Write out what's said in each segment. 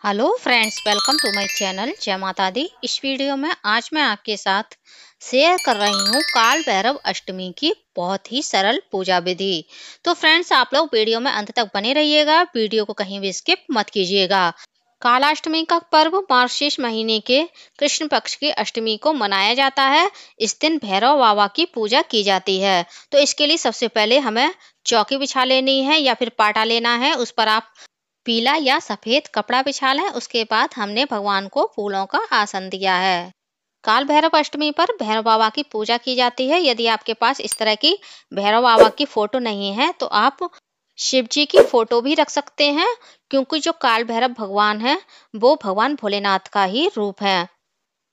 Hello friends, welcome to my channel Jai Mata दी। इस video में आज मैं आपके साथ शेयर कर रही हूँ काल भैरव अष्टमी की बहुत ही सरल पूजा विधि। तो फ्रेंड्स, आप लोग वीडियो में अंत तक बने रहिएगा, वीडियो को कहीं भी स्किप मत कीजिएगा। कालाष्टमी का पर्व मार्गशीर्ष महीने के कृष्ण पक्ष की अष्टमी को मनाया जाता है। इस दिन भैरव बाबा की पूजा की जाती है। तो इसके लिए सबसे पहले हमें चौकी बिछा लेनी है या फिर पाटा लेना है। उस पर आप पीला या सफेद कपड़ा बिछा लें। उसके बाद हमने भगवान को फूलों का आसन दिया है। काल भैरव अष्टमी पर भैरव बाबा की पूजा की जाती है। यदि आपके पास इस तरह की भैरव बाबा की फोटो नहीं है तो आप शिव जी की फोटो भी रख सकते हैं, क्योंकि जो काल भैरव भगवान है वो भगवान भोलेनाथ का ही रूप है।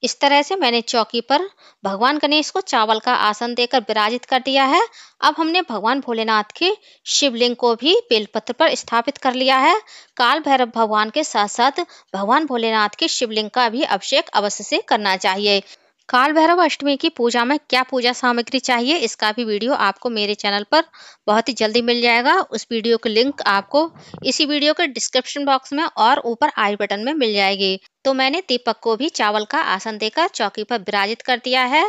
इस तरह से मैंने चौकी पर भगवान गणेश को चावल का आसन देकर विराजित कर दिया है। अब हमने भगवान भोलेनाथ के शिवलिंग को भी बेलपत्र पर स्थापित कर लिया है। काल भैरव भगवान के साथ साथ भगवान भोलेनाथ के शिवलिंग का भी अभिषेक अवश्य से करना चाहिए। काल भैरव अष्टमी की पूजा में क्या पूजा सामग्री चाहिए, इसका भी वीडियो आपको मेरे चैनल पर बहुत ही जल्दी मिल जाएगा। उस वीडियो की लिंक आपको इसी वीडियो के डिस्क्रिप्शन बॉक्स में और ऊपर आई बटन में मिल जाएगी। तो मैंने दीपक को भी चावल का आसन देकर चौकी पर विराजित कर दिया है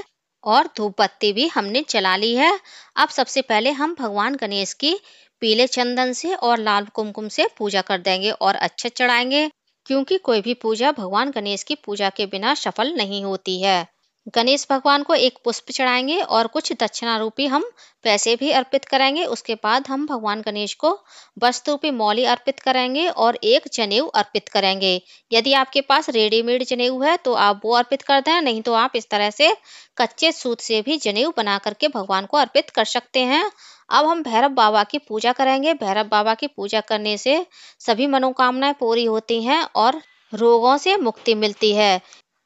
और धूप बत्ती भी हमने जला ली है। अब सबसे पहले हम भगवान गणेश की पीले चंदन से और लाल कुमकुम से पूजा कर देंगे और अक्षत चढ़ाएंगे, क्योंकि कोई भी पूजा भगवान गणेश की पूजा के बिना सफल नहीं होती है। गणेश भगवान को एक पुष्प चढ़ाएंगे और कुछ दक्षिणा रूपी हम पैसे भी अर्पित करेंगे। उसके बाद हम भगवान गणेश को वस्त्र रूपी मौली अर्पित करेंगे और एक जनेऊ अर्पित करेंगे। यदि आपके पास रेडीमेड जनेऊ है तो आप वो अर्पित कर दें, नहीं तो आप इस तरह से कच्चे सूत से भी जनेऊ बना करके भगवान को अर्पित कर सकते हैं। अब हम भैरव बाबा की पूजा करेंगे। भैरव बाबा की पूजा करने से सभी मनोकामनाएं पूरी होती हैं और रोगों से मुक्ति मिलती है।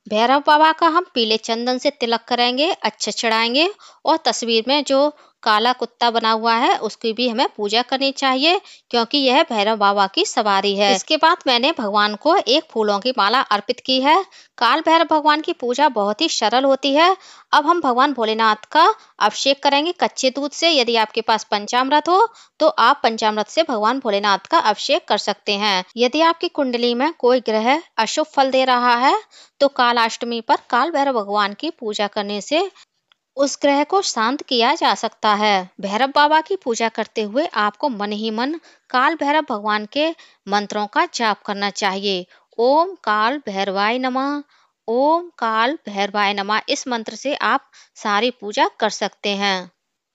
भैरव बाबा का हम पीले चंदन से तिलक करेंगे, अच्छे चढ़ाएंगे और तस्वीर में जो काला कुत्ता बना हुआ है उसकी भी हमें पूजा करनी चाहिए, क्योंकि यह भैरव बाबा की सवारी है। इसके बाद मैंने भगवान को एक फूलों की माला अर्पित की है। काल भैरव भगवान की पूजा बहुत ही सरल होती है। अब हम भगवान भोलेनाथ का अभिषेक करेंगे कच्चे दूध से। यदि आपके पास पंचामृत हो तो आप पंचामृत से भगवान भोलेनाथ का अभिषेक कर सकते हैं। यदि आपकी कुंडली में कोई ग्रह अशुभ फल दे रहा है तो कालाष्टमी पर काल भैरव भगवान की पूजा करने से उस ग्रह को शांत किया जा सकता है। भैरव बाबा की पूजा करते हुए आपको मन ही मन काल भैरव भगवान के मंत्रों का जाप करना चाहिए। ओम काल भैरवाय नमः, ओम काल भैरवाय नमः। इस मंत्र से आप सारी पूजा कर सकते हैं।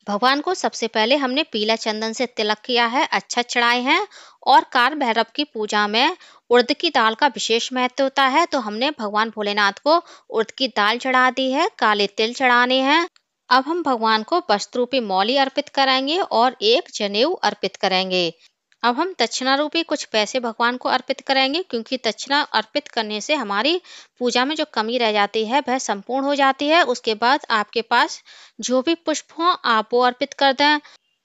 भगवान को सबसे पहले हमने पीला चंदन से तिलक किया है, अच्छा चढ़ाए हैं। और काल भैरव की पूजा में उड़द की दाल का विशेष महत्व होता है, तो हमने भगवान भोलेनाथ को उड़द की दाल चढ़ा दी है, काले तिल चढ़ाने हैं। अब हम भगवान को वस्त्र रूपी मौली अर्पित कराएंगे और एक जनेऊ अर्पित करेंगे। अब हम दक्षिणा रूपी कुछ पैसे भगवान को अर्पित करेंगे, क्योंकि दक्षिणा अर्पित करने से हमारी पूजा में जो कमी रह जाती है वह संपूर्ण हो जाती है। उसके बाद आपके पास जो भी पुष्प हो आप वो अर्पित कर दें।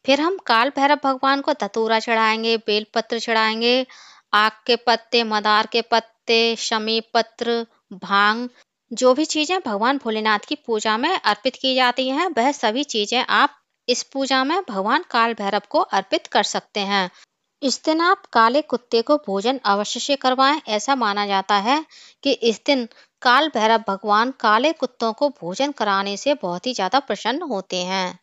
फिर हम काल भैरव भगवान को धतूरा चढ़ाएंगे, बेलपत्र चढ़ाएंगे, आक के पत्ते, मदार के पत्ते, शमी पत्र, भांग। जो भी चीजें भगवान भोलेनाथ की पूजा में अर्पित की जाती हैं वह सभी चीजें आप इस पूजा में भगवान काल भैरव को अर्पित कर सकते हैं। इस दिन आप काले कुत्ते को भोजन अवश्य से करवाएं। ऐसा माना जाता है कि इस दिन काल भैरव भगवान काले कुत्तों को भोजन कराने से बहुत ही ज्यादा प्रसन्न होते हैं।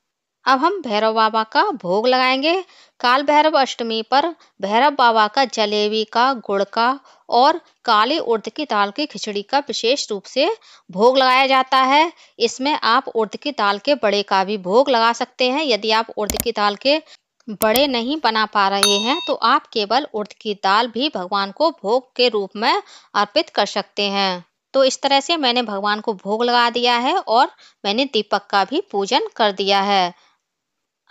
अब हम भैरव बाबा का भोग लगाएंगे। काल भैरव अष्टमी पर भैरव बाबा का जलेबी का, गुड़ का और काली उड़द की दाल की खिचड़ी का विशेष रूप से भोग लगाया जाता है। इसमें आप उड़द की दाल के बड़े का भी भोग लगा सकते हैं। यदि आप उड़द की दाल के बड़े नहीं बना पा रहे हैं तो आप केवल उड़द की दाल भी भगवान को भोग के रूप में अर्पित कर सकते हैं। तो इस तरह से मैंने भगवान को भोग लगा दिया है और मैंने दीपक का भी पूजन कर दिया है।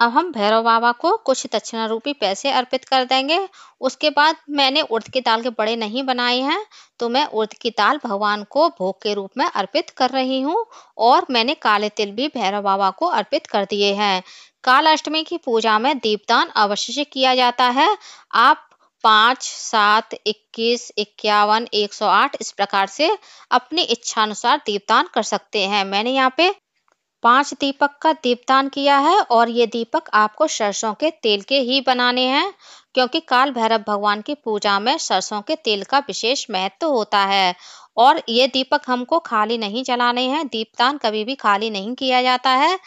अब हम भैरव बाबा को कुछ दक्षिणा रूपी पैसे अर्पित कर देंगे। उसके बाद मैंने उड़द की दाल के बड़े नहीं बनाए हैं, तो मैं उड़द की दाल भगवान को भोग के रूप में अर्पित कर रही हूँ और मैंने काले तिल भी भैरव बाबा को अर्पित कर दिए हैं। काल अष्टमी की पूजा में दीपदान अवश्य से किया जाता है। आप 5, 7, 21, 51, 108 इस प्रकार से अपनी इच्छानुसार दीपदान कर सकते हैं। मैंने यहाँ पे 5 दीपक का दीपदान किया है और ये दीपक आपको सरसों के तेल के ही बनाने हैं, क्योंकि काल भैरव भगवान की पूजा में सरसों के तेल का विशेष महत्व होता है। और ये दीपक हमको खाली नहीं जलाने हैं, दीपदान कभी भी खाली नहीं किया जाता है।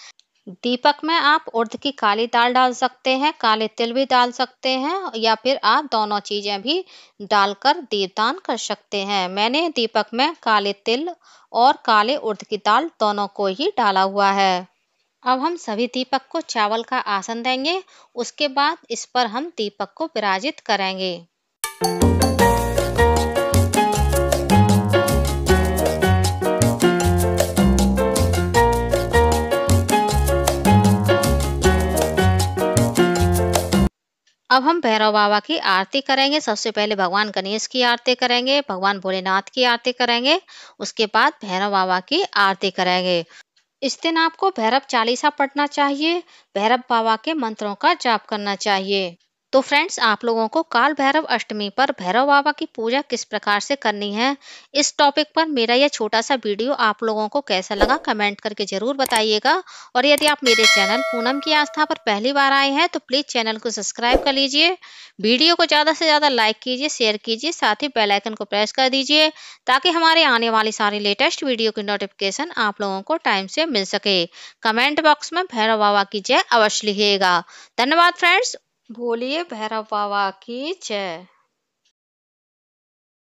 दीपक में आप उड़द की काली दाल डाल सकते हैं, काले तिल भी डाल सकते हैं, या फिर आप दोनों चीजें भी डालकर दीपदान कर सकते हैं। मैंने दीपक में काले तिल और काले उड़द की दाल दोनों को ही डाला हुआ है। अब हम सभी दीपक को चावल का आसन देंगे। उसके बाद इस पर हम दीपक को विराजित करेंगे। अब हम भैरव बाबा की आरती करेंगे। सबसे पहले भगवान गणेश की आरती करेंगे, भगवान भोलेनाथ की आरती करेंगे, उसके बाद भैरव बाबा की आरती करेंगे। इस दिन आपको भैरव चालीसा पढ़ना चाहिए, भैरव बाबा के मंत्रों का जाप करना चाहिए। तो फ्रेंड्स, आप लोगों को काल भैरव अष्टमी पर भैरव बाबा की पूजा किस प्रकार से करनी है, इस टॉपिक पर मेरा यह छोटा सा वीडियो आप लोगों को कैसा लगा कमेंट करके जरूर बताइएगा। और यदि आप मेरे चैनल पूनम की आस्था पर पहली बार आए हैं तो प्लीज चैनल को सब्सक्राइब कर लीजिए। वीडियो को ज्यादा से ज्यादा लाइक कीजिए, शेयर कीजिए, साथ ही बेल आइकन को प्रेस कर दीजिए ताकि हमारे आने वाली सारी लेटेस्ट वीडियो की नोटिफिकेशन आप लोगों को टाइम से मिल सके। कमेंट बॉक्स में भैरव बाबा की जय अवश्य लिखिएगा। धन्यवाद फ्रेंड्स। बोलिए भैरव बाबा की जय।